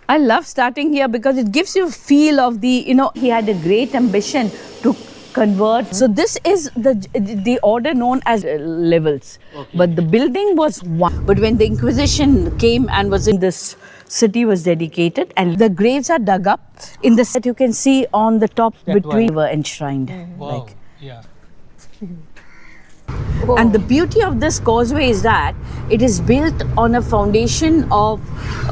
I love starting here because it gives you a feel of the, he had a great ambition to convert. So this is the order known as levels. Okay. But the building was one. But when the Inquisition came and was in this city was dedicated, and the graves are dug up in the set you can see on the top that between were enshrined. Wow. Yeah. Whoa. And the beauty of this causeway is that it is built on a foundation of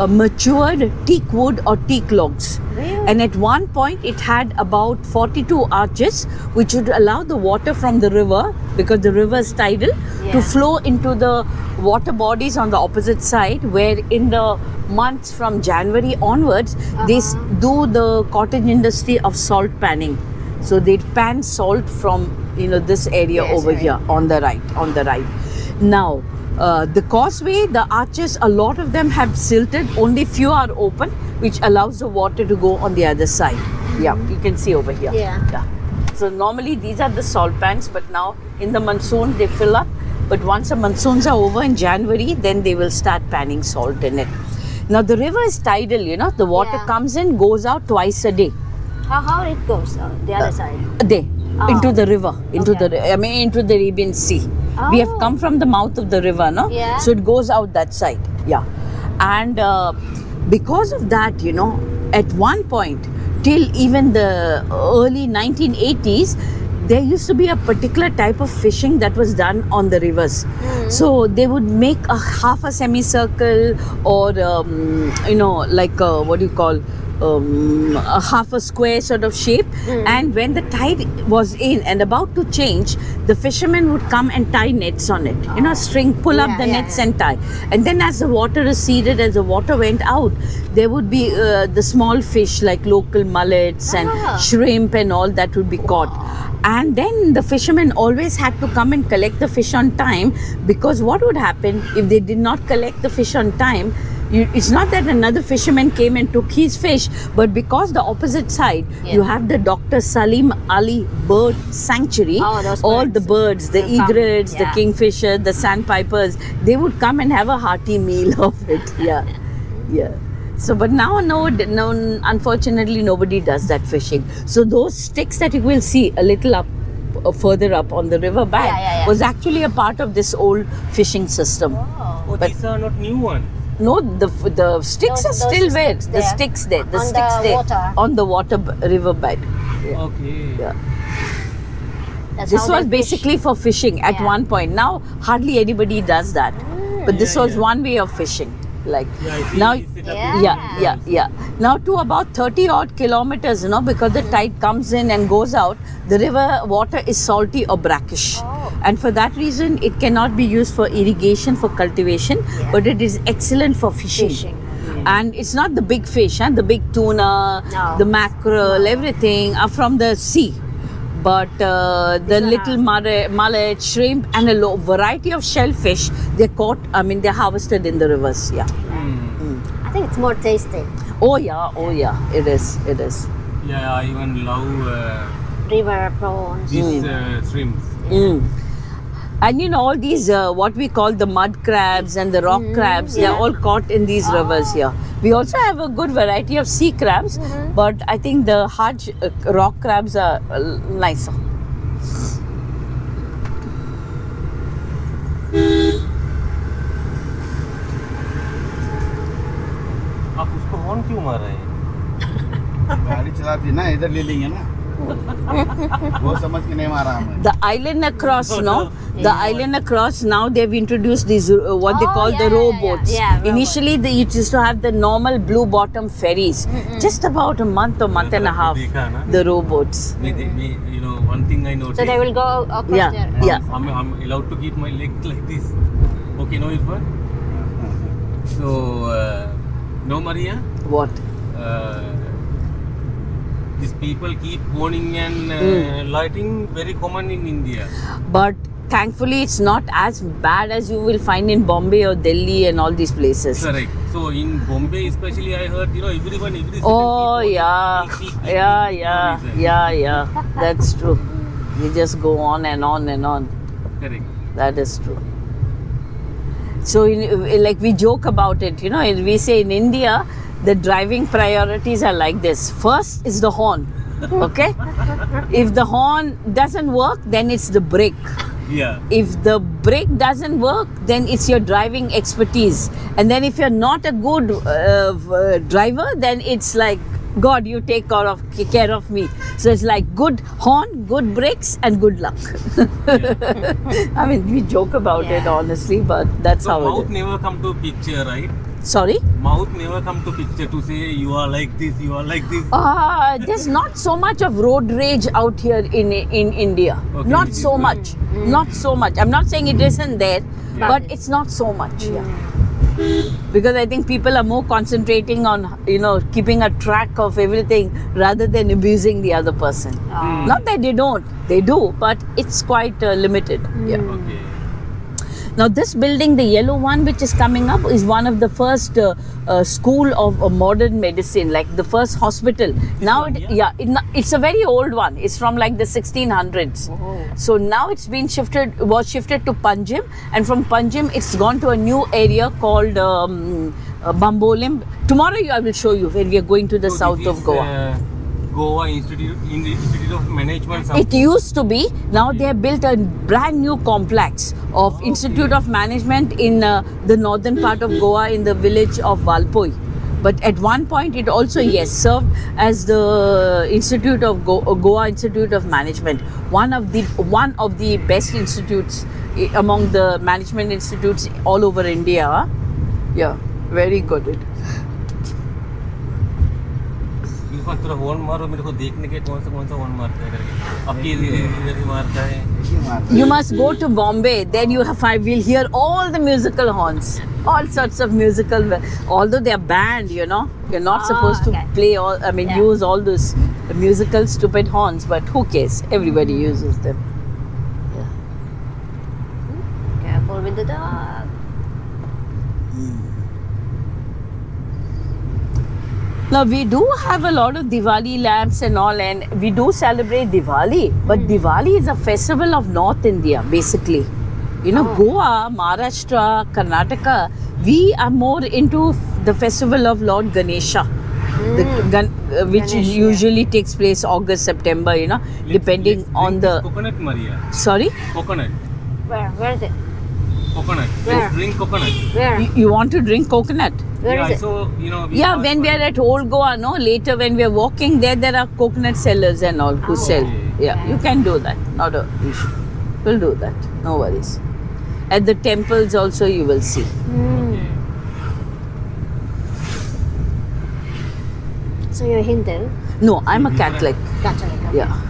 matured teak wood or teak logs. Really? And at one point it had about 42 arches which would allow the water from the river, because the river is tidal, to flow into the water bodies on the opposite side, where in the months from January onwards they do the cottage industry of salt panning. So they pan salt from this area over here on the right. Now the causeway, the arches, a lot of them have silted, only few are open, which allows the water to go on the other side. Yeah, you can see over here. Yeah. So normally these are the salt pans, but now in the monsoon they fill up. But once the monsoons are over in January, then they will start panning salt in it. Now the river is tidal, the water comes in, goes out twice a day. How it goes the other side? Into the river, into the Arabian Sea. We have come from the mouth of the river, no? Yeah. So it goes out that side. Yeah. And because of that, at one point till even the early 1980s, there used to be a particular type of fishing that was done on the rivers. So they would make a half a semicircle, or a half a square sort of shape, and when the tide was in and about to change, the fishermen would come and tie nets on it, pull up the nets and tie, and then as the water receded, as the water went out, there would be the small fish like local mullets and shrimp and all that would be caught. And then the fishermen always had to come and collect the fish on time, because what would happen if they did not collect the fish on time? It's not that another fisherman came and took his fish, but because the opposite side, you have the Dr. Salim Ali Bird Sanctuary, all the birds, the egrets, the kingfisher, the sandpipers, they would come and have a hearty meal of it. Yeah. So, but now, no, unfortunately, nobody does that fishing. So those sticks that you will see a little up, further up on the river bank, was actually a part of this old fishing system. Oh, but these are not new ones. No, the sticks are still there. The sticks there. The sticks there on the water riverbed. Okay. Yeah. This was basically for fishing at one point. Now hardly anybody does that. But this was one way of fishing. Now to about 30 odd kilometers, because the tide comes in and goes out, the river water is salty or brackish, and for that reason it cannot be used for irrigation, for cultivation, but it is excellent for fishing. And it's not the big fish, the big tuna, the mackerel, everything are from the sea. But the little mullet, shrimp, and a variety of shellfish, they're caught, they're harvested in the rivers. I think it's more tasty. Oh yeah, it is. Yeah, I even love river prawns. These shrimps. And all these, what we call the mud crabs and the rock crabs, they're all caught in these rivers here. We also have a good variety of sea crabs, but I think the hard rock crabs are nicer. आप उसको horn क्यों मार रहे हैं? गाड़ी चलाती ना, इधर ले लेंगे ना। वो समझ के नहीं मारा हमें। The island across, the island across, now they've introduced these what they call the rowboats. Initially, they used to have the normal blue bottom ferries. Just about a month or month and a half, the rowboats. One thing I noticed. So they will go across there. I'm allowed to keep my legs like this. Okay, no, Irfan? So, no, Maria? What? These people keep warning and lighting, very common in India. But thankfully, it's not as bad as you will find in Bombay or Delhi and all these places. Correct. So in Bombay, especially, I heard everyone, every Oh yeah. That's true. You just go on and on and on. Correct. That is true. So like we joke about it, we say in India, the driving priorities are like this. First is the horn, okay? If the horn doesn't work, then it's the brake. Yeah. If the brake doesn't work, then it's your driving expertise. And then if you're not a good driver, then it's like, God, you take care of me. So it's like good horn, good brakes, and good luck. I mean, we joke about it honestly, but that's So how mouth it is. never come to picture, right? Sorry? Mouth never come to picture to say you are like this, you are like this. There's not so much of road rage out here in India. Okay, Not it is so good. much. Not so much. I'm not saying it isn't there, but it's not so much. Yeah. Because I think people are more concentrating on, keeping a track of everything rather than abusing the other person. Not that they don't, they do, but it's quite limited. Yeah. Okay. Now this building, the yellow one which is coming up, is one of the first school of modern medicine, like the first hospital. Now, it's a very old one. It's from like the 1600s. So now it's been was shifted to Panjim, and from Panjim it's gone to a new area called Bambolim. Tomorrow I will show you when we are going to the So south this of is, Goa. Goa Institute of Management. It used to be. Now they have built a brand new complex of Institute of Management in the northern part of Goa, in the village of Valpoi. But at one point it also served as the Institute of Goa Institute of Management, one of the best institutes among the management institutes all over India. Yeah, very good. थोड़ा horn मारो मेरे को देखने के कौन सा horn मारता है करके अब ये इधर ही मारता है. You must go to Bombay, then you will hear all the musical horns, all sorts of musical, although they are banned, you're not supposed to play use all those musical stupid horns, but who cares, everybody uses them. Careful with the dog. Now we do have a lot of Diwali lamps and all, and we do celebrate Diwali, but Diwali is a festival of North India basically. Goa, Maharashtra, Karnataka, we are more into the festival of Lord Ganesha, which usually takes place August, September, depending on the... Coconut, Maria. Sorry? Coconut. Where is it? Coconut. Where? Let's drink coconut. Where? You want to drink coconut? Where is it? So, When we are at Old Goa, later when we are walking there are coconut sellers and all who sell. Yeah, you can do that. Not a issue. We'll do that. No worries. At the temples also you will see. Okay. So you're Hindu? No, I'm a Catholic. Catholic. Okay. Yeah.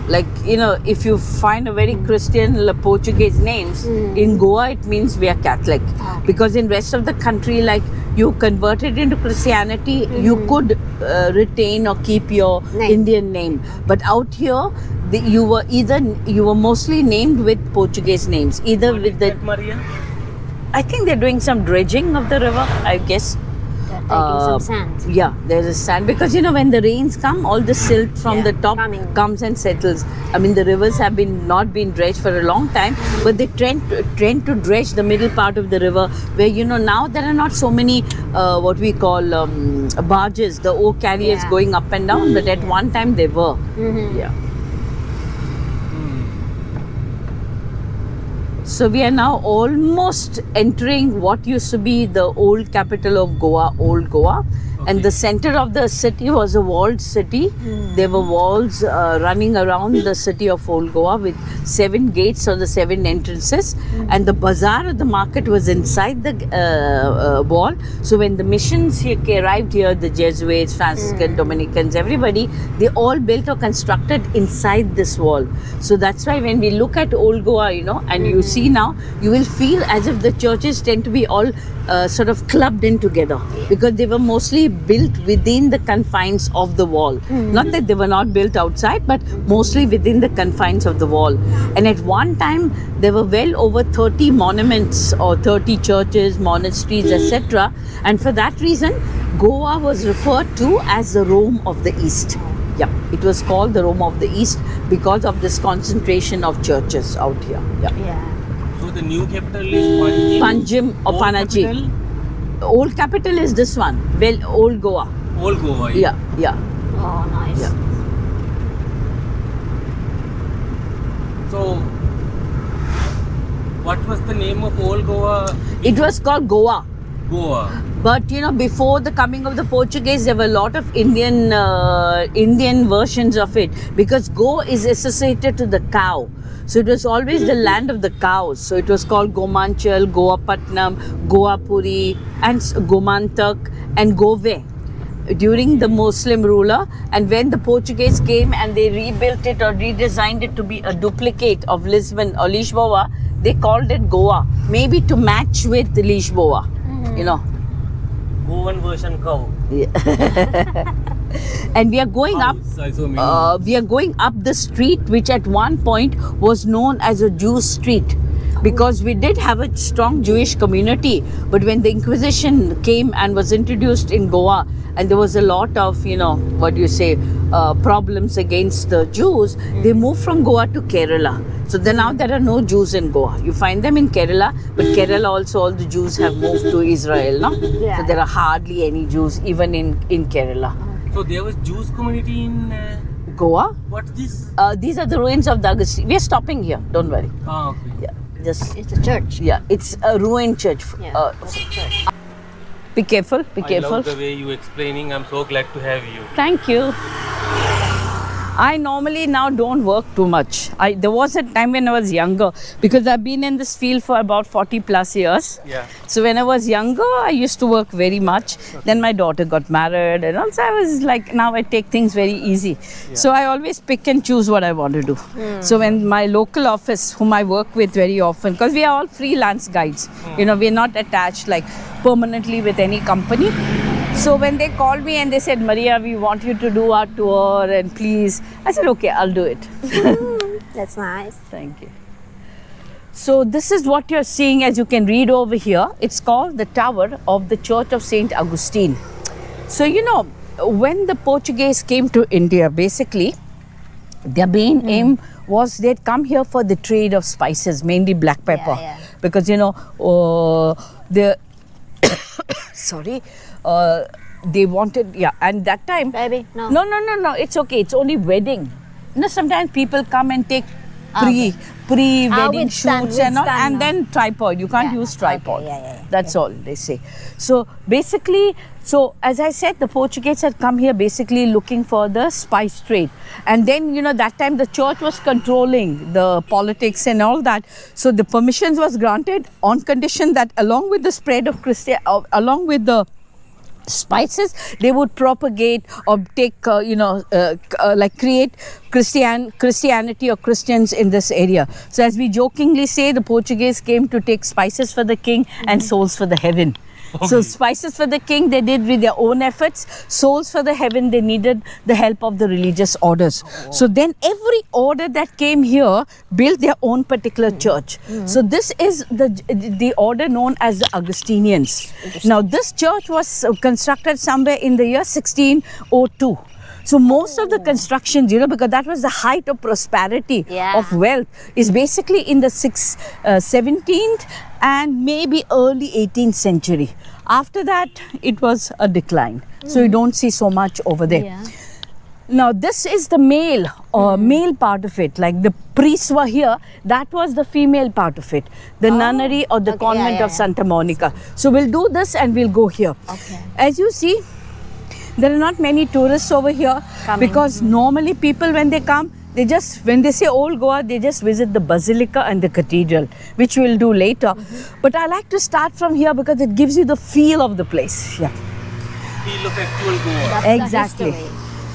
Like, if you find a very Christian Portuguese names, in Goa it means we are Catholic. Okay. Because in rest of the country, like, you converted into Christianity, you could retain or keep your Indian name. But out here, you were mostly named with Portuguese names. Either What with is the... that, Maria? I think they're doing some dredging of the river, I guess. They're taking some sand. Yeah, there's a sand because when the rains come, all the silt from the top comes and settles. I mean, the rivers have not been dredged for a long time, but they trend to dredge the middle part of the river, where now there are not so many what we call barges, the oak carriers going up and down, but at one time they were. Yeah. So we are now almost entering what used to be the old capital of Goa, Old Goa. And the center of the city was a walled city. There were walls running around the city of Old Goa with 7 gates or the 7 entrances. And the bazaar or the market was inside the wall. So when the missions arrived here, the Jesuits, Franciscan, Dominicans, everybody, they all built or constructed inside this wall. So that's why when we look at Old Goa, and you see now, you will feel as if the churches tend to be all sort of clubbed in together, because they were mostly built within the confines of the wall. Not that they were not built outside, but mostly within the confines of the wall. And at one time, there were well over 30 monuments or 30 churches, monasteries, etc. And for that reason, Goa was referred to as the Rome of the East. Yeah, it was called the Rome of the East because of this concentration of churches out here. Yeah. Yeah. So the new capital is Panjim. Panjim or Old Panaji. capital? old capital is this one. Well, Old Goa. Old Goa. Yeah, yeah. Oh, nice. Yeah. So, what was the name of Old Goa? It was called Goa. Goa. But before the coming of the Portuguese, there were a lot of Indian versions of it, because Goa is associated to the cow. So it was always the land of the cows. So it was called Gomanchal, Goapatnam, Goapuri, and Gomantak and Gove during the Muslim ruler. And when the Portuguese came and they rebuilt it or redesigned it to be a duplicate of Lisbon or Lisboa, they called it Goa, maybe to match with Lisboa. Goan version cow. Yeah. And we are going up. We are going up the street, which at one point was known as a Jews street, because we did have a strong Jewish community. But when the Inquisition came and was introduced in Goa, and there was a lot of problems against the Jews, they moved from Goa to Kerala. So then now there are no Jews in Goa. You find them in Kerala, but Kerala also all the Jews have moved to Israel, no? Yeah. So there are hardly any Jews even in Kerala. So there was Jews community in Goa? what's this? These are the ruins of the Augustine. We are stopping here. Don't worry. Ah, okay. Yeah, just It's a church. yeah. It's a ruined church. Yeah, it's a church. Be careful. Be I careful. love the way you explaining. I'm so glad to have you. Thank you. I normally now don't work too much. There was a time when I was younger, because I've been in this field for about 40 plus years. Yeah. So when I was younger, I used to work very much. Then my daughter got married, and also I was like, now I take things very easy. Yeah. So I always pick and choose what I want to do. So when my local office, whom I work with very often, because we are all freelance guides, we're not attached like permanently with any company. So when they called me and they said, Maria, we want you to do our tour, and please, I said, okay, I'll do it. That's nice. Thank you. So this is what you're seeing, as you can read over here. It's called the Tower of the Church of St. Augustine. So, when the Portuguese came to India, basically, their main aim was they'd come here for the trade of spices, mainly black pepper. Yeah. Because, they wanted, and that time, Baby, no. no, it's okay, it's only wedding. Sometimes people come and take pre-wedding with stand, shoots with and all, stand, and no. then tripod. You can't use tripod. Okay, yeah. That's all they say. So basically, as I said, the Portuguese had come here basically looking for the spice trade. And then, that time the church was controlling the politics and all that. So the permissions was granted on condition that along with the spread of along with the spices, they would propagate or take, create Christianity or Christians in this area. So as we jokingly say, the Portuguese came to take spices for the king and souls for the heaven. Okay. So spices for the king they did with their own efforts. Souls for the heaven, they needed the help of the religious orders. So then every order that came here built their own particular church. So this is the order known as the Augustinians. Now this church was constructed somewhere in the year 1602. So most of the constructions, because that was the height of prosperity, of wealth, is basically in the 17th and maybe early 18th century. After that, it was a decline. So you don't see so much over there. Yeah. Now this is the male male part of it, like the priests were here. That was the female part of it, the nunnery or the convent of Santa Monica. So we'll do this and we'll go here. Okay. As you see, there are not many tourists over here because normally people when they come, when they say Old Goa, they just visit the basilica and the cathedral, which we'll do later. But I like to start from here because it gives you the feel of the place. Yeah. Feel of actual Goa. That's Exactly. the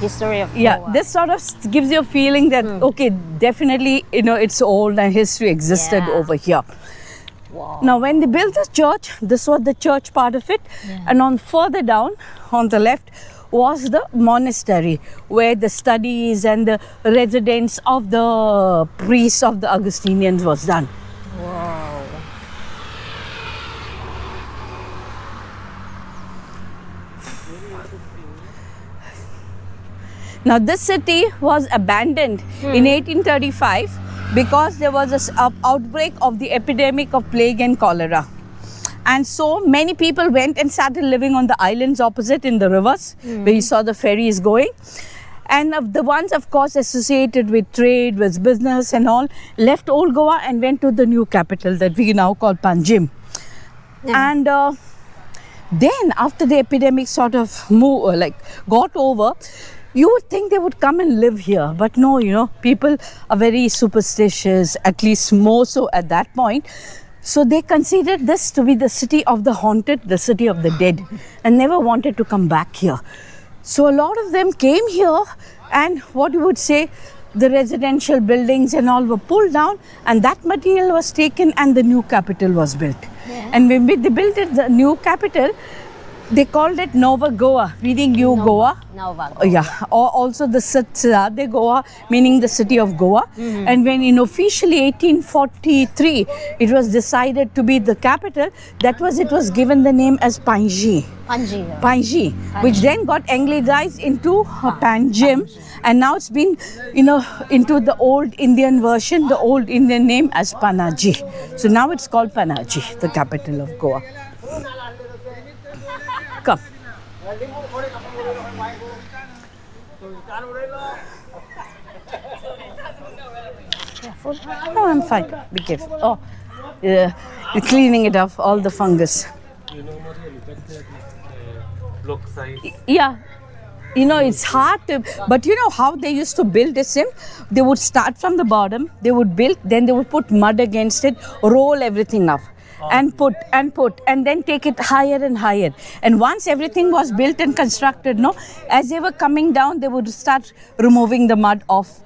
history of Yeah, Goa. this sort of gives you a feeling that, okay, definitely, it's old and history existed over here. Wow. Now, when they built this church, this was the church part of it. And on further down, on the left, was the monastery where the studies and the residence of the priests of the Augustinians was done. Wow. Now, this city was abandoned in 1835 because there was an outbreak of the epidemic of plague and cholera. And so many people went and started living on the islands opposite in the rivers, where you saw the ferries going. And of the ones, of course, associated with trade, with business and all, left Old Goa and went to the new capital that we now call Panjim. And then after the epidemic sort of got over, you would think they would come and live here. But no, you know, people are very superstitious, at least more so at that point. So they considered this to be the city of the haunted, the city of the dead, and never wanted to come back here. So a lot of them came here, and what you would say, the residential buildings and all were pulled down, and that material was taken and the new capital was built. And when they built it, the new capital, they called it Nova Goa, meaning New Goa. Nova Oh, yeah, or also the Tiswadi Goa, meaning the city of Goa. And when in officially 1843 it was decided to be the capital, it was given the name as Panji. Panji, which then got anglicized into Panjim, and now it's been, you know, into the old Indian version, the old Indian name as Panaji. So now it's called Panaji, the capital of Goa. Come. Oh, I'm fine. Be careful. Oh, yeah, you're cleaning it up, all the fungus. You know, Maria, look at the block size. Yeah, you know, it's hard to, but you know how they used to build a sim? They would start from the bottom, they would build, then they would put mud against it, roll everything up. And put, and then take it higher and higher. And once everything was built and constructed, no, as they were coming down, they would start removing the mud off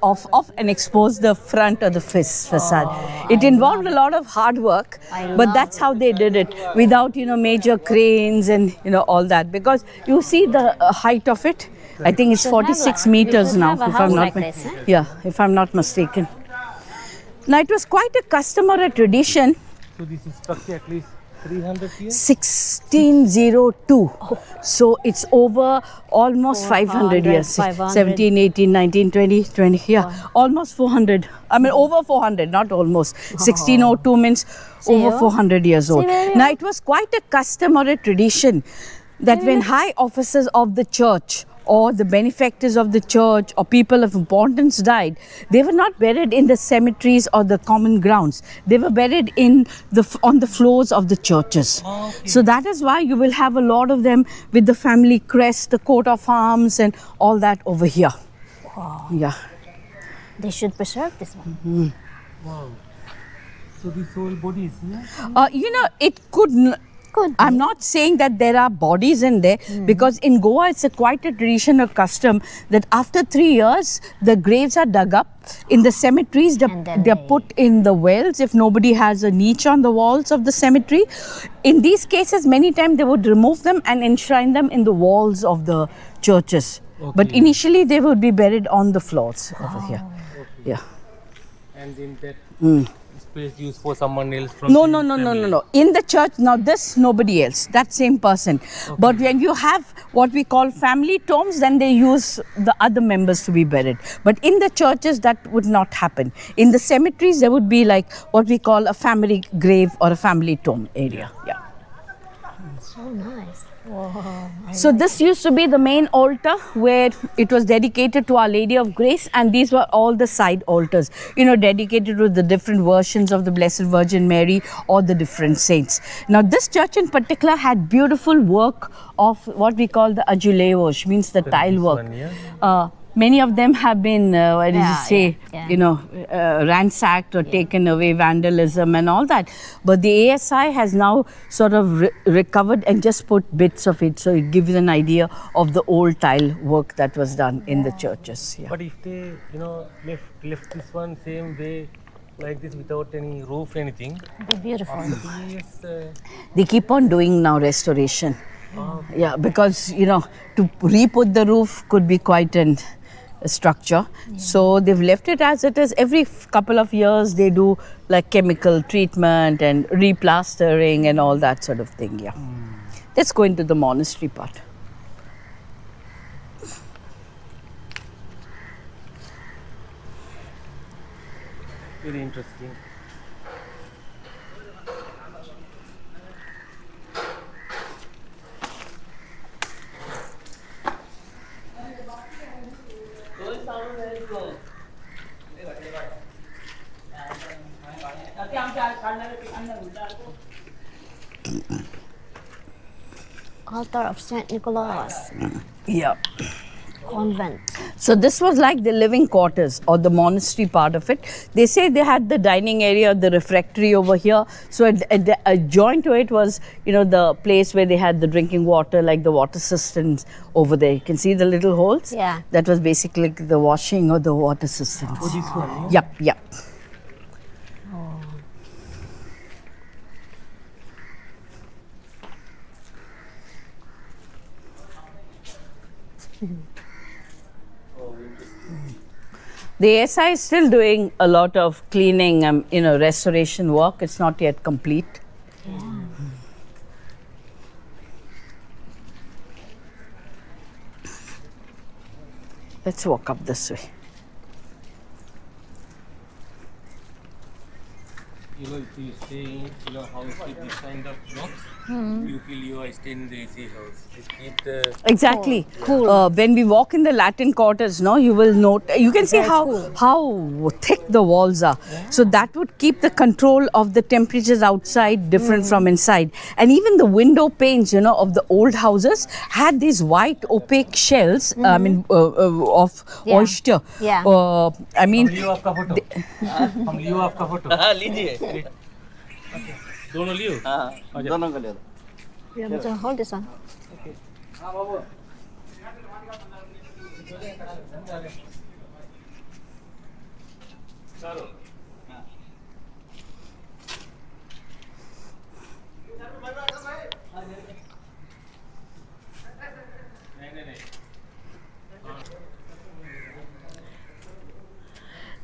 and expose the front of the facade. It involved a lot of hard work, but that's how they did it, without, you know, major cranes and, you know, all that. Because you see the height of it, I think it's 46 meters now, if I'm not mistaken. Now, it was quite a custom or a tradition. So this is structure at least 300 years? 1602. So it's over almost 500 years. 17, 18, 19, 20, almost 400. I mean, over 400, not almost. 1602 means over 400 years old. Now, it was quite a custom or a tradition that when high officers of the church or the benefactors of the church or people of importance died, they were not buried in the cemeteries or the common grounds. They were buried on the floors of the churches. So that is why you will have a lot of them with the family crest, the coat of arms and all that over here. Wow. Yeah. They should preserve this one. Wow. So this whole body is here? You know, it could... I'm not saying that there are bodies in there, because in Goa it's quite a tradition or custom that after 3 years the graves are dug up in the cemeteries. They're put in the wells if nobody has a niche on the walls of the cemetery. In these cases, many times they would remove them and enshrine them in the walls of the churches. But initially they would be buried on the floors over here. Yeah. And in that space used for someone else from No. In the church, now this, nobody else, that same person. But when you have what we call family tombs, then they use the other members to be buried. But in the churches, that would not happen. In the cemeteries, there would be like what we call a family grave or a family tomb area. Yeah. So nice. Whoa. So this used to be the main altar where it was dedicated to Our Lady of Grace, and these were all the side altars, you know, dedicated to the different versions of the Blessed Virgin Mary or the different saints. Now this church in particular had beautiful work of what we call the azulejos, means the tile work. Many of them have been, ransacked or taken away, vandalism and all that. But the ASI has now sort of recovered and just put bits of it, so it gives an idea of the old tile work that was done in the churches. Yeah. But if they, left this one same way, like this, without any roof, anything, Be beautiful. They keep on doing now restoration. Yeah, because, to re-put the roof could be quite a structure. So they've left it as it is. Every couple of years they do like chemical treatment and replastering and all that sort of thing. Yeah. Let's go into the monastery part. Very interesting. Altar of St. Nicholas Yeah. Convent. So this was like the living quarters or the monastery part of it. They say they had the dining area, the refectory over here. So adjoined to it was, the place where they had the drinking water, like the water cisterns over there. You can see the little holes. Yeah. That was basically the washing or the water cisterns. Oh, this one. Yep, yep. The ASI is still doing a lot of cleaning, restoration work. It's not yet complete. Let's walk up this way. If you stay in house with this kind of blocks, you feel you are staying in the AC house. Just keep the Exactly. Cool. When we walk in the Latin quarters, you will note. You can see how thick the walls are. Yeah. So that would keep the control of the temperatures outside different from inside. And even the window panes, of the old houses had these white opaque shells. Of Yeah. oyster. Yeah. I mean. हम लियो आपका photo हम लियो आपका photo हाँ लीजिए दोनों लियो हाँ दोनों का ले लो You want me to hold this one? हाँ बाबू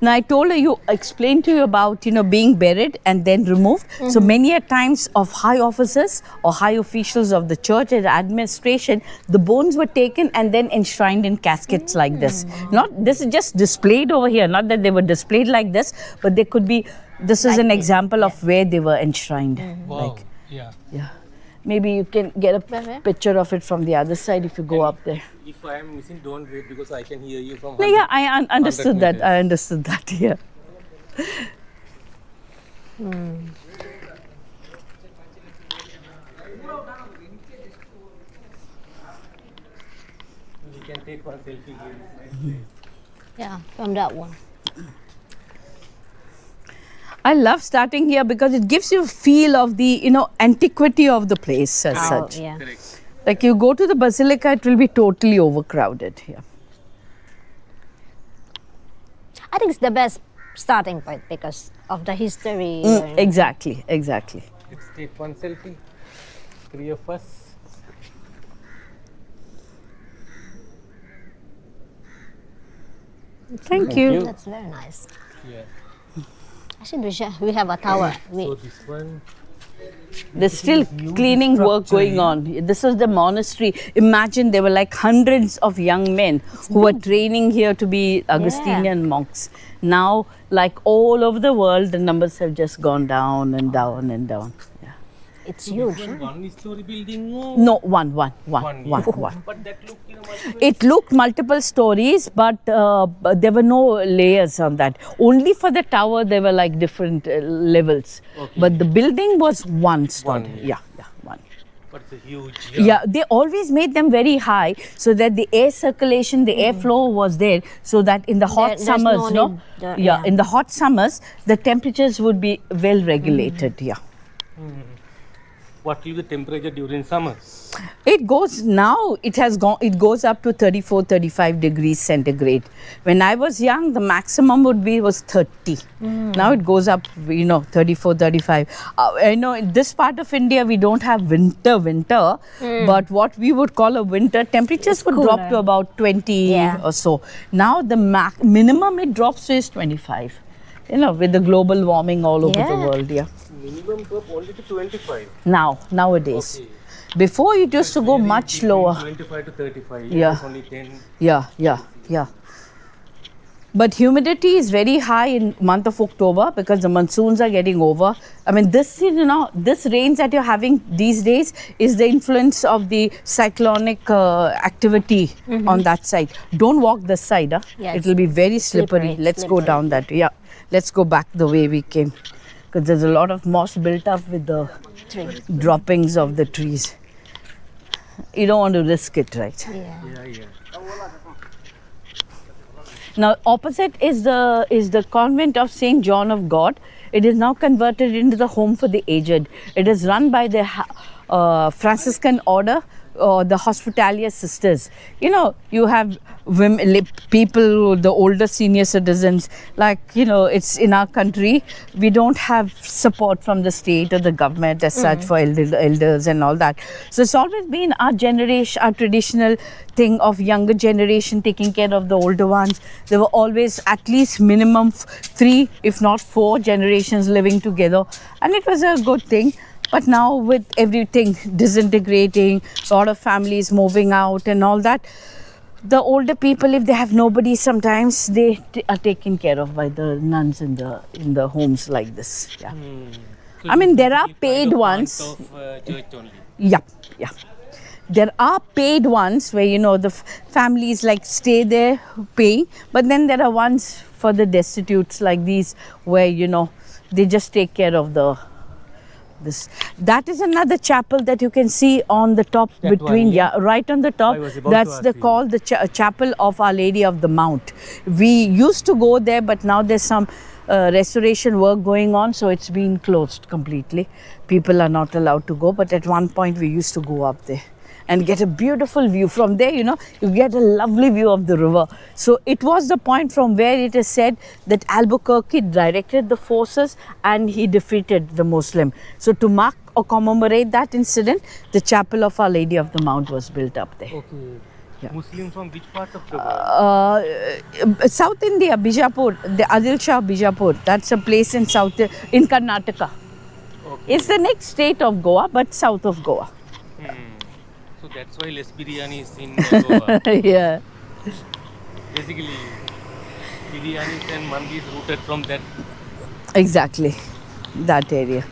Now I told her, explained to you about, being buried and then removed. So many a times of high officers or high officials of the church and administration, the bones were taken and then enshrined in caskets like this. This is just displayed over here, not that they were displayed like this, but they could be, this is an example of where they were enshrined. Wow. Yeah. Yeah. Maybe you can get a picture of it from the other side if you go up there. If I am missing, don't wait because I can hear you from. No, yeah, I understood that. I understood that. Yeah. We can take one selfie here. Yeah, from that one. I love starting here because it gives you a feel of the, antiquity of the place as such. Yeah. Correct. Like you go to the basilica, it will be totally overcrowded here. I think it's the best starting point because of the history. Exactly, exactly. Let's take one selfie. 3 of us. Thank you. That's very nice. Yeah. Actually, we have a tower. So this one. There's still cleaning work going on. This is the monastery. Imagine there were like hundreds of young men who were training here to be Augustinian monks. Now, like all over the world, the numbers have just gone down and down and down. Yeah. It's huge. One-story building. No, one. One. But that looked, It looked multiple stories, but there were no layers on that. Only for the tower, there were like different levels. Okay. But the building was one story. One, Yeah, one. But it's a huge. Yeah, they always made them very high so that the air circulation, the airflow was there, so that in the hot There's summers, no need, yeah. in the hot summers, the temperatures would be well regulated. Yeah. What will be the temperature during summer? It goes now, it goes up to 34, 35 degrees centigrade. When I was young, the maximum was 30. Now it goes up, 34, 35. I know in this part of India, we don't have winter, but what we would call a winter, temperatures would drop to about 20 or so. Now the minimum it drops to is 25, with the global warming all over the world, Minimum drop only to 25. Nowadays. Okay. Before it used to go much lower. 25 to 35. Yeah. Only 10. Yeah. But humidity is very high in month of October because the monsoons are getting over. I mean, this, this rains that you're having these days is the influence of the cyclonic activity on that side. Don't walk this side. Yeah, it will be very slippery. Let's go down that way. Yeah, let's go back the way we came because there's a lot of moss built up with the droppings of the trees. You don't want to risk it, right? Yeah. Now, opposite is the Convent of St. John of God. It is now converted into the home for the aged. It is run by the Franciscan order, the Hospitalier Sisters. You have women, people, the older senior citizens, like, it's in our country, we don't have support from the state or the government as such for elders and all that. So it's always been our generation, our traditional thing of younger generation taking care of the older ones. There were always at least minimum 3, if not 4 generations living together. And it was a good thing. But now with everything disintegrating, a lot of families moving out and all that, the older people, if they have nobody, sometimes they are taken care of by the nuns in the homes like this. Yeah. So I mean, there are basically paid kind of ones. part of, church only. Yeah. There are paid ones where, the families like stay there paying, but then there are ones for the destitutes like these where, they just take care of this. That is another chapel that you can see on the top That between, one, yeah? right on the top. I was about to That's ask the you. called the chapel of Our Lady of the Mount. We used to go there, but now there's some restoration work going on, so it's been closed completely. People are not allowed to go, but at one point we used to go up there and get a beautiful view. From there, you get a lovely view of the river. So it was the point from where it is said that Albuquerque directed the forces and he defeated the Muslim. So to mark or commemorate that incident, the chapel of Our Lady of the Mount was built up there. Okay. Yeah. Muslim from which part of the world? South India, Bijapur, the Adil Shah Bijapur. That's a place in in Karnataka. Okay. It's the next state of Goa, but south of Goa. So that's why less biryani is in Goa. Yeah. Basically, biryanis and mandi is rooted from that. Exactly, that area.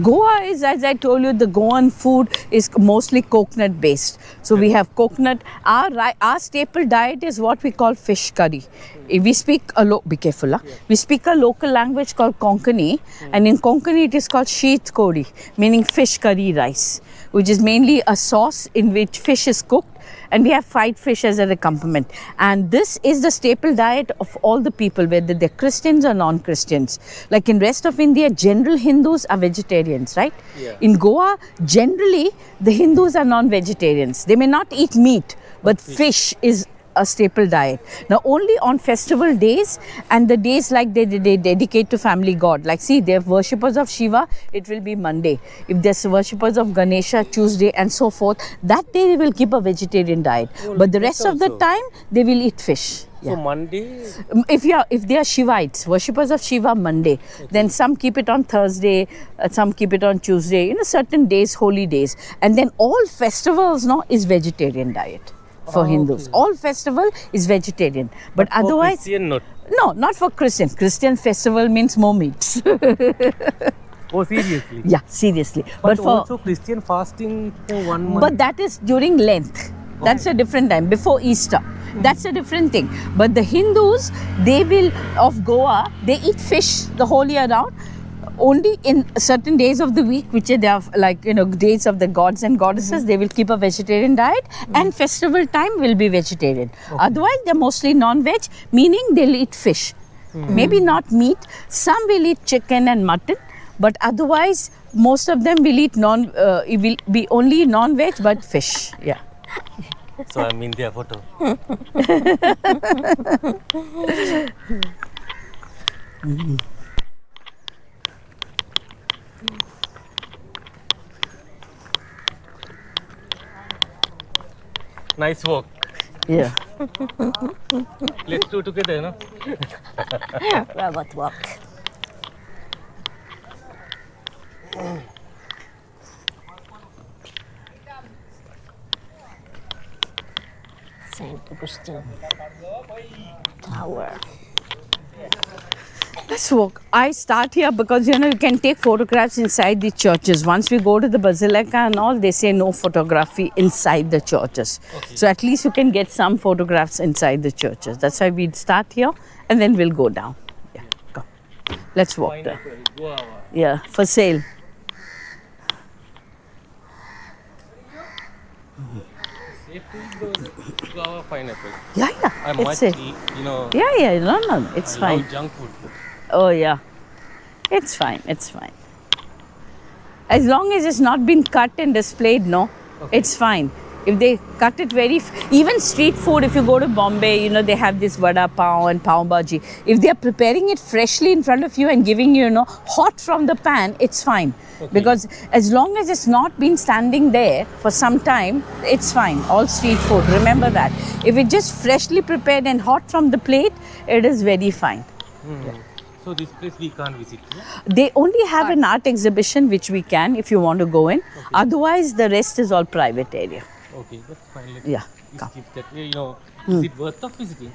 Goa is, as I told you, the Goan food is mostly coconut based. So we have coconut. Our staple diet is what we call fish curry. We speak be careful. We speak a local language called Konkani, and in Konkani it is called sheet kodi, meaning fish curry rice, which is mainly a sauce in which fish is cooked, and we have fried fish as an accompaniment. And this is the staple diet of all the people, whether they're Christians or non-Christians. Like in rest of India, general Hindus are vegetarians, right? Yeah. In Goa, generally, the Hindus are non-vegetarians. They may not eat meat, but fish is a staple diet. Now, only on festival days and the days like they dedicate to family god. Like, see, they're worshippers of Shiva, it will be Monday. If there's worshippers of Ganesha, Tuesday, and so forth, that day they will keep a vegetarian diet. But the rest of the time, they will eat fish. So Monday, If they are Shivites, worshippers of Shiva, Monday, then some keep it on Thursday, some keep it on Tuesday, certain days, holy days. And then all festivals is vegetarian diet for Hindus. okay. All festival is vegetarian. But for otherwise, Christian not. no, not for Christian. Christian festival means more meats. Oh, seriously? Yeah, seriously. But for also Christian fasting for 1 month. But that is during Lent. That's a different time, before Easter. That's a different thing. But the Hindus, of Goa, they eat fish the whole year round. Only in certain days of the week, which are days of the gods and goddesses, they will keep a vegetarian diet, and festival time will be vegetarian. Otherwise, they're mostly non-veg, meaning they'll eat fish. Maybe not meat. Some will eat chicken and mutton, but otherwise, most of them will eat it will be only non-veg, but fish. Yeah. So I'm in their photo. Nice walk. Yeah. Let's do together, no? Robot walk. St. Augustine Tower. Let's walk. I start here because you can take photographs inside the churches. Once we go to the basilica and all, they say no photography inside the churches. Okay. So at least you can get some photographs inside the churches. That's why we'd start here and then we'll go down. Yeah, come. Let's walk there. Pineapple, guava. Yeah, for sale. Safe to eat those guava pineapple. Yeah, I'm it's much, safe. know, Yeah, no, it's I fine. love junk food. Oh yeah, it's fine. As long as it's not been cut and displayed, no, it's fine. If they cut it even street food, if you go to Bombay, they have this vada pav and pav bhaji. If they are preparing it freshly in front of you and giving you, hot from the pan, it's fine. Okay. Because as long as it's not been standing there for some time, it's fine. All street food, remember that. If it's just freshly prepared and hot from the plate, it is very fine. So this place we can't visit. Yeah? They only have an art exhibition which we can if you want to go in. Okay. Otherwise, the rest is all private area. Okay, that's fine. Yeah, Let's come. skip that. Is it worth of visiting?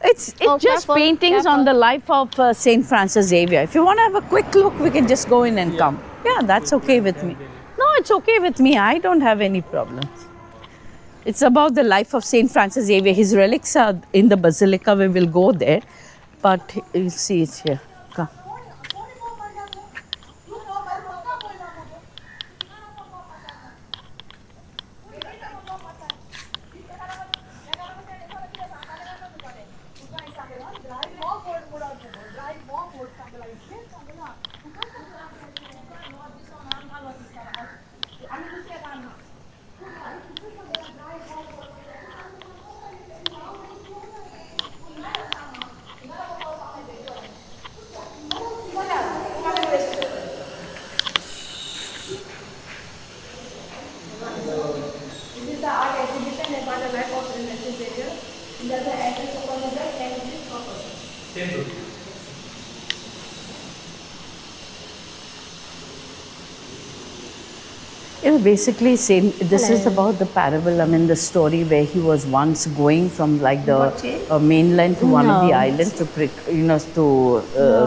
It's just careful, paintings on the life of St. Francis Xavier. If you want to have a quick look, we can just go in and come. Yeah, that's okay with me. No, it's okay with me. I don't have any problems. It's about the life of St. Francis Xavier. His relics are in the basilica. We will go there. But you'll see it's here. Come. Basically, this is about the parable. The story where he was once going from like the mainland to one of the islands to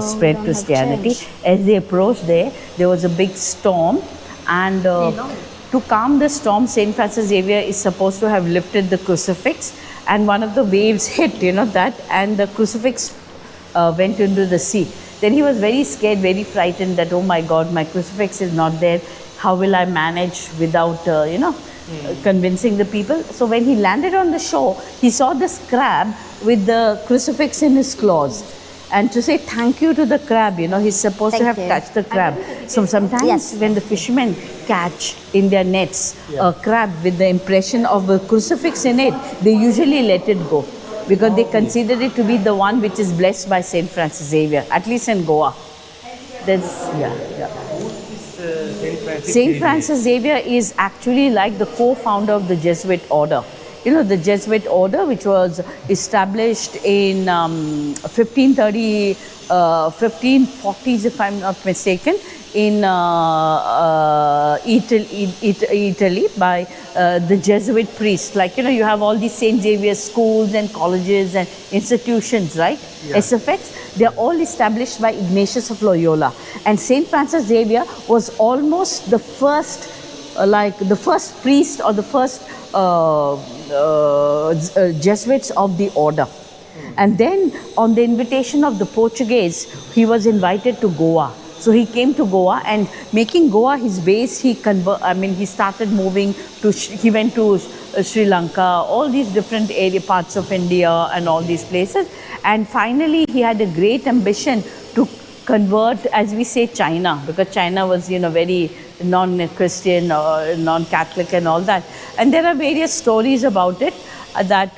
spread Christianity. As they approached there was a big storm, and to calm the storm, Saint Francis Xavier is supposed to have lifted the crucifix, and one of the waves hit, that, and the crucifix went into the sea. Then he was very scared, very frightened that, oh my God, my crucifix is not there. How will I manage without, convincing the people? So when he landed on the shore, he saw this crab with the crucifix in his claws. And to say thank you to the crab, he's supposed to have touched the crab. So sometimes when the fishermen catch in their nets a crab with the impression of a crucifix in it, they usually let it go. Because they consider it to be the one which is blessed by St. Francis Xavier, at least in Goa. St. Francis Xavier is actually like the co-founder of the Jesuit order. The Jesuit order, which was established in 1540s, if I'm not mistaken, in Italy by the Jesuit priests. Like, you have all these St. Xavier schools and colleges and institutions, right? Yeah. SFX. They're all established by Ignatius of Loyola. And St. Francis Xavier was almost the first, the first priest or the first Jesuits of the order. And then on the invitation of the Portuguese, he was invited to Goa. So he came to Goa, and making Goa his base, he started moving to, he went to Sri Lanka, all these different parts of India and all these places. And finally, he had a great ambition to convert, as we say, China, because China was, very non-Christian or non-Catholic and all that. And there are various stories about it that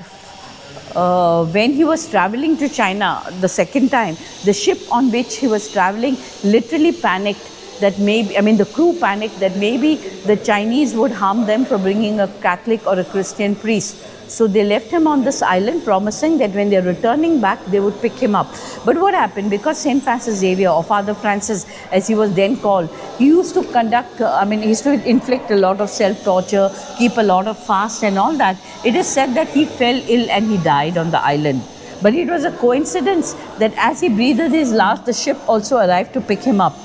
when he was traveling to China the second time, the ship on which he was traveling literally panicked that maybe, the crew panicked that maybe the Chinese would harm them for bringing a Catholic or a Christian priest. So they left him on this island, promising that when they're returning back, they would pick him up. But what happened? Because St. Francis Xavier, or Father Francis, as he was then called, he used to conduct, he used to inflict a lot of self-torture, keep a lot of fast and all that. It is said that he fell ill and he died on the island. But it was a coincidence that as he breathed his last, the ship also arrived to pick him up.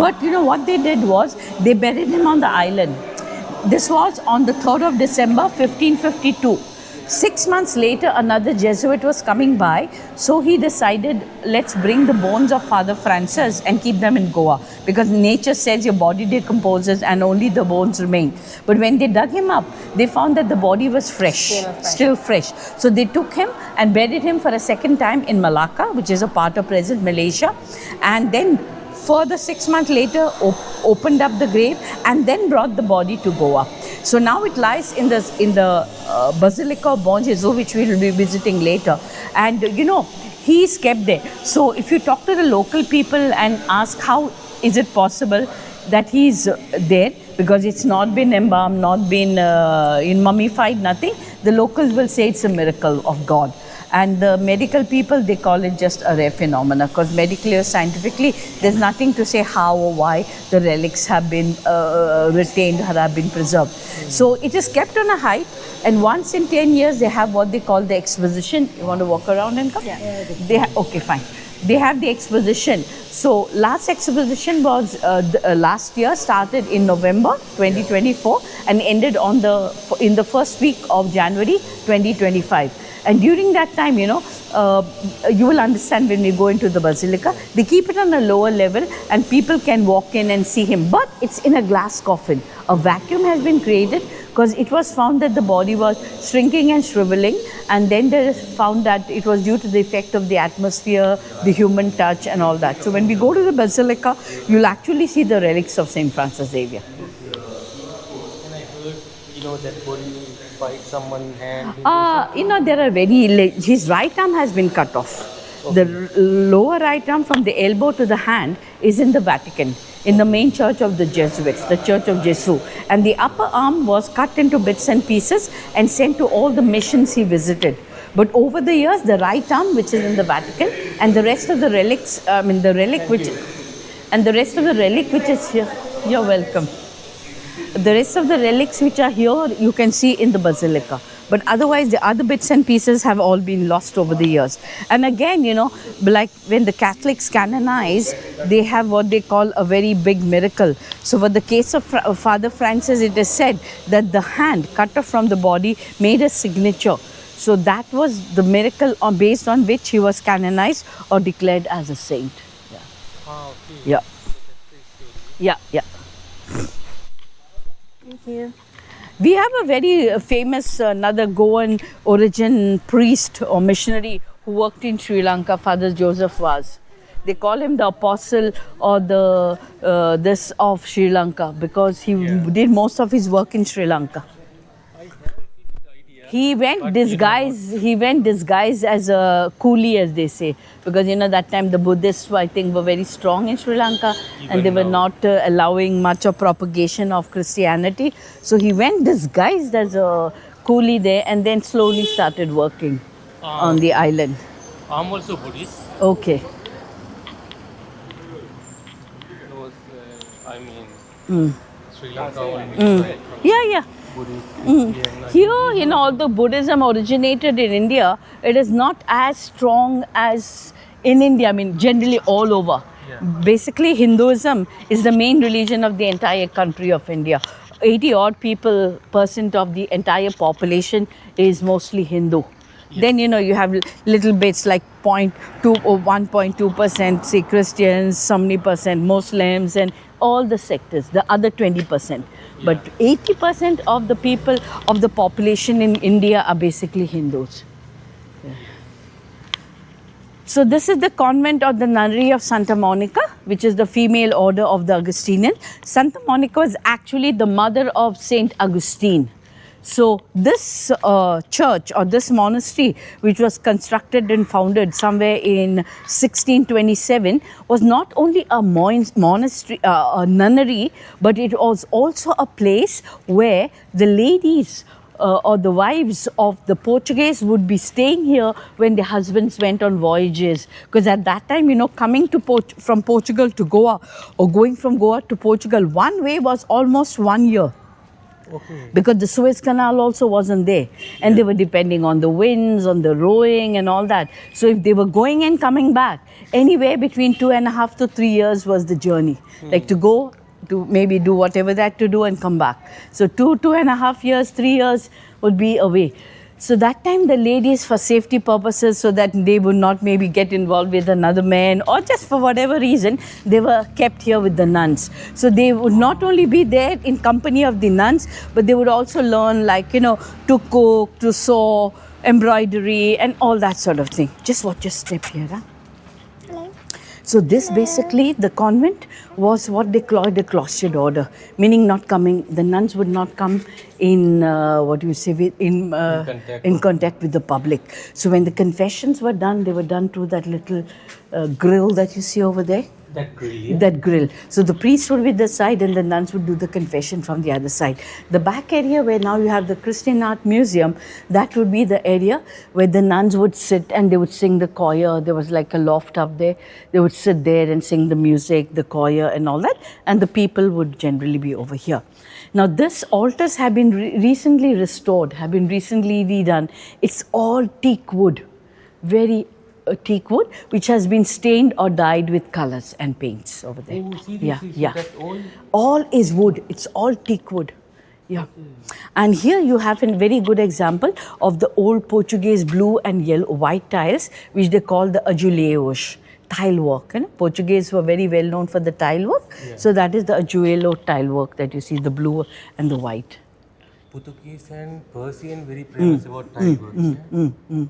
But you know what they did was they buried him on the island. This was on the 3rd of December 1552. 6 months later, another Jesuit was coming by, so he decided, let's bring the bones of Father Francis and keep them in Goa, because nature says your body decomposes and only the bones remain. But when they dug him up, they found that the body was still fresh. So they took him and buried him for a second time in Malacca, which is a part of present Malaysia, and then further 6 months later opened up the grave and then brought the body to Goa. So now it lies in the Basilica of Bon Jesus, which we will be visiting later. And you know, he is kept there. So if you talk to the local people and ask how is it possible that he is there, because it's not been embalmed, not been mummified, nothing, the locals will say it's a miracle of God. And the medical people, they call it just a rare phenomena, because medically or scientifically, there's nothing to say how or why the relics have been retained or have been preserved. So it is kept on a height, and once in 10 years, they have what they call the exposition. You want to walk around and come? Yeah. Okay, fine. They have the exposition. So last exposition was last year, started in November 2024 and ended in the first week of January 2025. And during that time, you know, you will understand when we go into the basilica, they keep it on a lower level and people can walk in and see him. But it's in a glass coffin. A vacuum has been created because it was found that the body was shrinking and shriveling, and then they found that it was due to the effect of the atmosphere, the human touch and all that. So when we go to the basilica, you'll actually see the relics of St. Francis Xavier. And I heard, you know, that body bite someone's hand. You know, there are his right arm has been cut off. Okay. The lower right arm from the elbow to the hand is in the Vatican, in the main church of the Jesuits, the Church of Jesus. And the upper arm was cut into bits and pieces and sent to all the missions he visited. But over the years, the right arm, which is in the Vatican, and the rest of the relics, the rest of the relic which is here, you're welcome. The rest of the relics which are here, you can see in the basilica. But otherwise, the other bits and pieces have all been lost over the years. And again, you know, like when the Catholics canonize, they have what they call a very big miracle. So for the case of Father Francis, it is said that the hand cut off from the body made a signature. So that was the miracle based on which he was canonized or declared as a saint. Yeah. Ah, okay. Yeah. Yeah, yeah. Thank you. We have a very famous another Goan origin priest or missionary who worked in Sri Lanka, Father Joseph Vaz. They call him the apostle or the this of Sri Lanka because he did most of his work in Sri Lanka. He went disguised as a coolie, as they say, because you know that time the Buddhists, I think, were very strong in Sri Lanka, and they were not allowing much of propagation of Christianity. So he went disguised as a coolie there, and then slowly started working on the island. I'm also Buddhist. Okay. Sri Lanka. Yeah. Here, you know, although Buddhism originated in India, it is not as strong as in India. I mean, generally all over. Yeah. Basically, Hinduism is the main religion of the entire country of India. 80% of the entire population is mostly Hindu. Yes. Then, you know, you have little bits like 0.2 or 1.2% say Christians, 70% Muslims, and all the sectors, the other 20%. Yeah. But 80% of the people of the population in India are basically Hindus. Yeah. So this is the convent of the nunnery of Santa Monica, which is the female order of the Augustinian. Santa Monica was actually the mother of Saint Augustine. So this church or this monastery, which was constructed and founded somewhere in 1627, was not only a monastery, a nunnery, but it was also a place where the ladies or the wives of the Portuguese would be staying here when their husbands went on voyages. Because at that time, you know, coming to from Portugal to Goa or going from Goa to Portugal, one way was almost 1 year. Okay. because the Suez Canal also wasn't there, and they were depending on the winds, on the rowing and all that. So if they were going and coming back, anywhere between 2.5 to 3 years was the journey, like to go to maybe do whatever they had to do and come back. So 2.5 years, 3 years would be away. So that time the ladies, for safety purposes, so that they would not maybe get involved with another man, or just for whatever reason, they were kept here with the nuns. So they would not only be there in company of the nuns, but they would also learn, like, to cook, to sew, embroidery and all that sort of thing. Just watch your step here. Huh? So this basically, the convent was what they called a cloistered order, meaning not coming, the nuns would not come in, in contact with the public. So when the confessions were done, they were done through that little grill that you see over there. That grill, yeah? That grill. So the priest would be the side and the nuns would do the confession from the other side. The back area where now you have the Christian Art Museum, that would be the area where the nuns would sit and they would sing the choir. There was like a loft up there. They would sit there and sing the music, the choir and all that. And the people would generally be over here. Now this altars have been recently restored, have been recently redone. It's all teak wood, very teak wood, which has been stained or dyed with colors and paints over there. Oh, seriously? Yeah, So yeah. that's all? All is wood. It's all teak wood. Yeah. And here you have a very good example of the old Portuguese blue and yellow, white tiles, which they call the azulejos, tile work. Portuguese were very well known for the tile work. Yeah. So that is the azulejo tile work that you see, the blue and the white. Portuguese and Persian very famous about tile work. Yeah?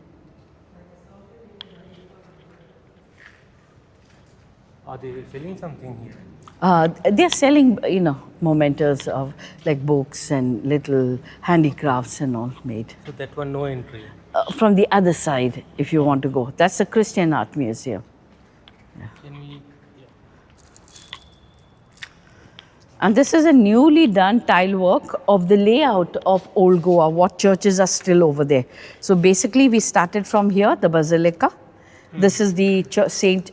Are they selling something here? They're selling, mementos of like books and little handicrafts and all made. So that one no entry. From the other side, if you want to go. That's the Christian Art Museum. Can we? Yeah. And this is a newly done tile work of the layout of Old Goa, what churches are still over there. So basically we started from here, the Basilica. This is the Saint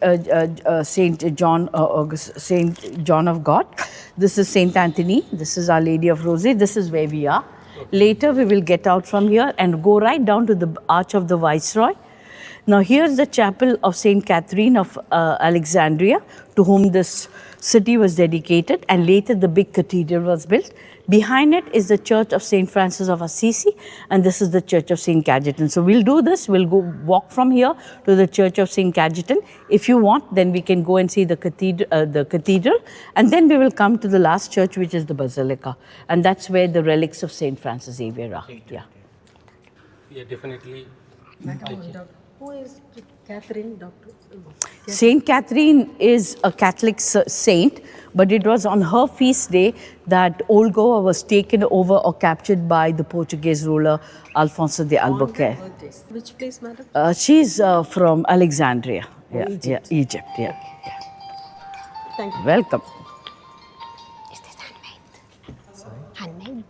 John of God. This is Saint Anthony. This is Our Lady of Rosary. This is where we are. Later we will get out from here and go right down to the Arch of the Viceroy. Now here's the chapel of Saint Catherine of Alexandria, to whom this city was dedicated, and later the big cathedral was built. Behind it is the church of Saint Francis of Assisi, and this is the church of Saint Cajetan. So we'll do this, we'll go walk from here to the church of Saint Cajetan. If you want, then we can go and see the cathedral, and then we will come to the last church, which is the Basilica, and that's where the relics of Saint Francis Xavier are. Yeah. Yeah, definitely. Who is Catherine, Doctor? Saint Catherine is a Catholic saint, but it was on her feast day that Old Goa was taken over or captured by the Portuguese ruler Alfonso de Albuquerque. Which place, madam? She's from Alexandria. Yeah, Egypt. Yeah, Egypt. Yeah. Thank you. Welcome. Is this handmade? Handmade?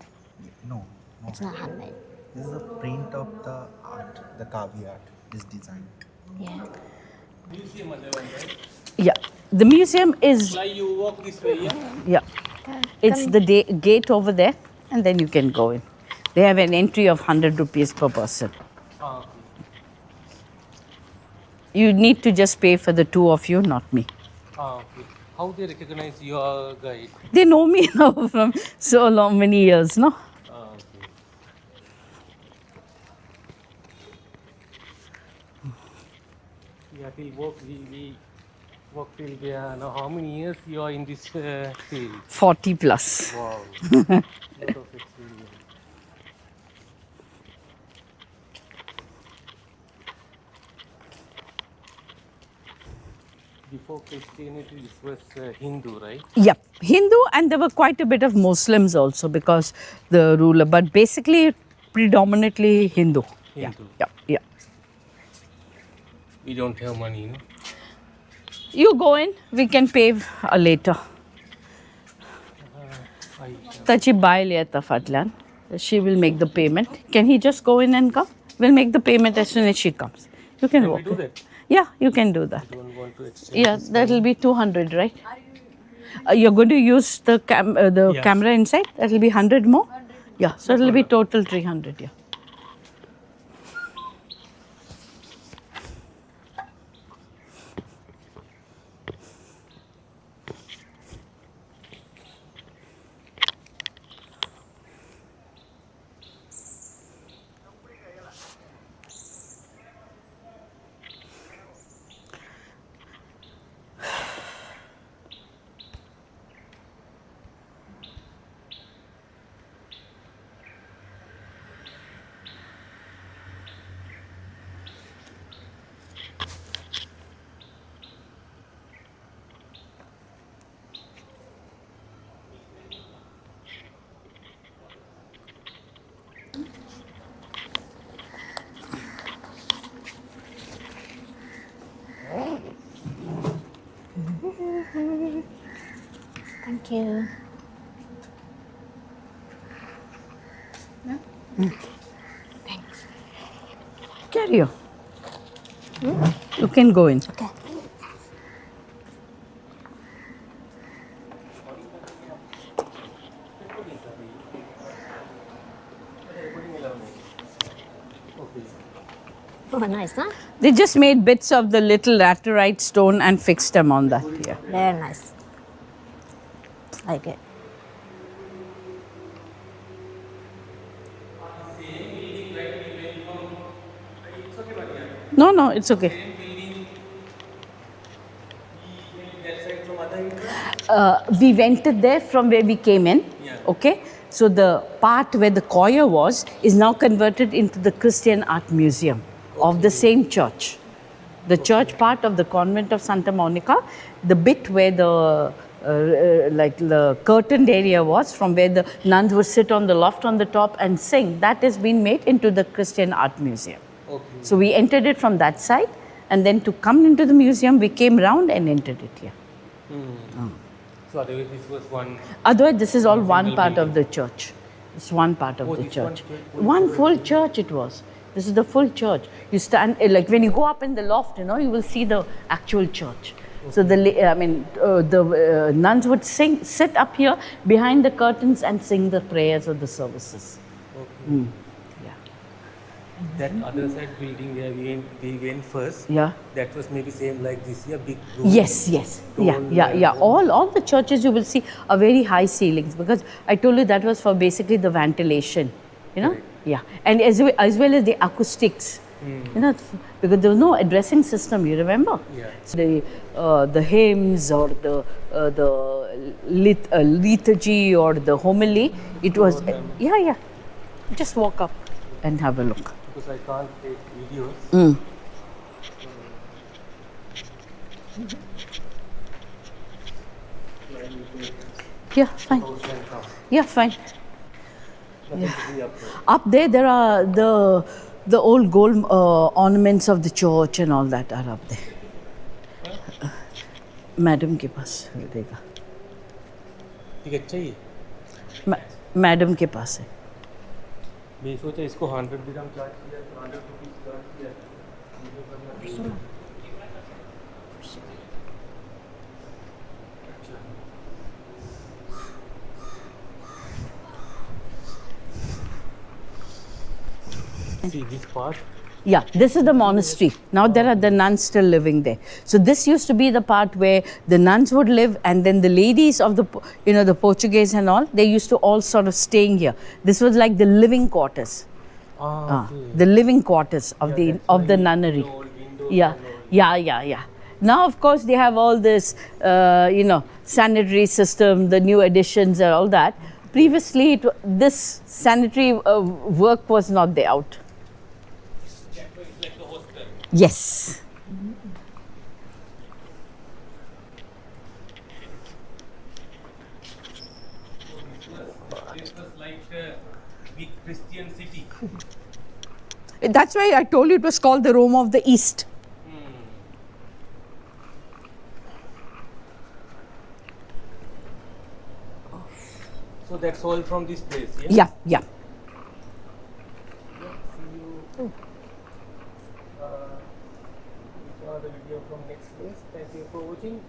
No, It's not handmade. this is a print of the art, the Kavi art is designed. Yeah. Museum other one, right? Yeah, the museum is, Like you walk this way, yeah? yeah, it's the gate over there, and then you can go in. They have an entry of 100 rupees per person. Ah, okay. You need to just pay for the two of you, not me. Ah, okay. How they recognize your guide? They know me now from so long, many years, no? Ah, okay. Yeah, we walk till there. Now, how many years you are in this field? 40 plus. Wow. Lot of experience. Before Christianity, this was Hindu, right? Yep, Hindu, and there were quite a bit of Muslims also, because the ruler, but basically predominantly Hindu. Hindu. Yeah, yeah. We don't have money, no? You go in, we can pay later. Tachi bai lieta Fatlan. She will make the payment. Can he just go in and come? We'll make the payment as soon as she comes. You can Can walk we do in. that? Yeah, you can do that. Don't want to exchange. Yeah, that will be 200, right? You're going to use the camera inside? That will be 100 more? Yeah, so it'll be total 300, yeah. Thank you. Thanks. Carry on. You can go in. Okay. Oh, nice, huh? They just made bits of the little laterite stone and fixed them on that. Yeah. Very nice. Like it. No, it's okay. We went there from where we came in. Yeah. Okay. So the part where the choir was is now converted into the Christian Art Museum of the same church. The church part of the Convent of Santa Monica, the bit where the like the curtained area was, from where the nuns would sit on the loft on the top and sing, that has been made into the Christian Art Museum. Okay. So we entered it from that side, and then to come into the museum, we came round and entered it here. So otherwise this was one. Otherwise, this is all one Single part of building. the church. It's one part of Oh, the this church. one One full church it was. This is the full church. You stand, like when you go up in the loft, you know, you will see the actual church. So the nuns would sit up here behind the curtains and sing the prayers of the services. Okay. That other side building where we went first. Yeah. That was maybe same like this here, big room. Yes. Yeah. All the churches you will see are very high ceilings, because I told you that was for basically the ventilation, you know. Correct. Yeah, and as well as the acoustics, you know, because there was no addressing system. You remember? Yeah. So the hymns or the liturgy or the homily, it was yeah. Just walk up and have a look. Because I can't take videos. Yeah, fine. Yeah, fine. Nothing to be up there. Up there are the old gold ornaments of the church and all that are up there. Madam के पास रहेगा. ठीक है, चाहिए. Madam के पास है. मैं सोचा इसको 100 dirham चार्ज किया, 100 rupees चार्ज किया. मुझे करना है. See this part. Yeah, this is the monastery. Now there are the nuns still living there. So this used to be the part where the nuns would live, and then the ladies of the, you know, the Portuguese and all, they used to all sort of staying here. This was like the living quarters. Okay. The living quarters of the nunnery. Yeah. Now, of course, they have all this, you know, sanitary system, the new additions and all that. Previously, this sanitary work was not there out. Yes. This was like a big Christian city. That's why I told you it was called the Rome of the East. So that's all from this place, yeah? Yeah. See you. We saw the video from next place. Thank you for watching.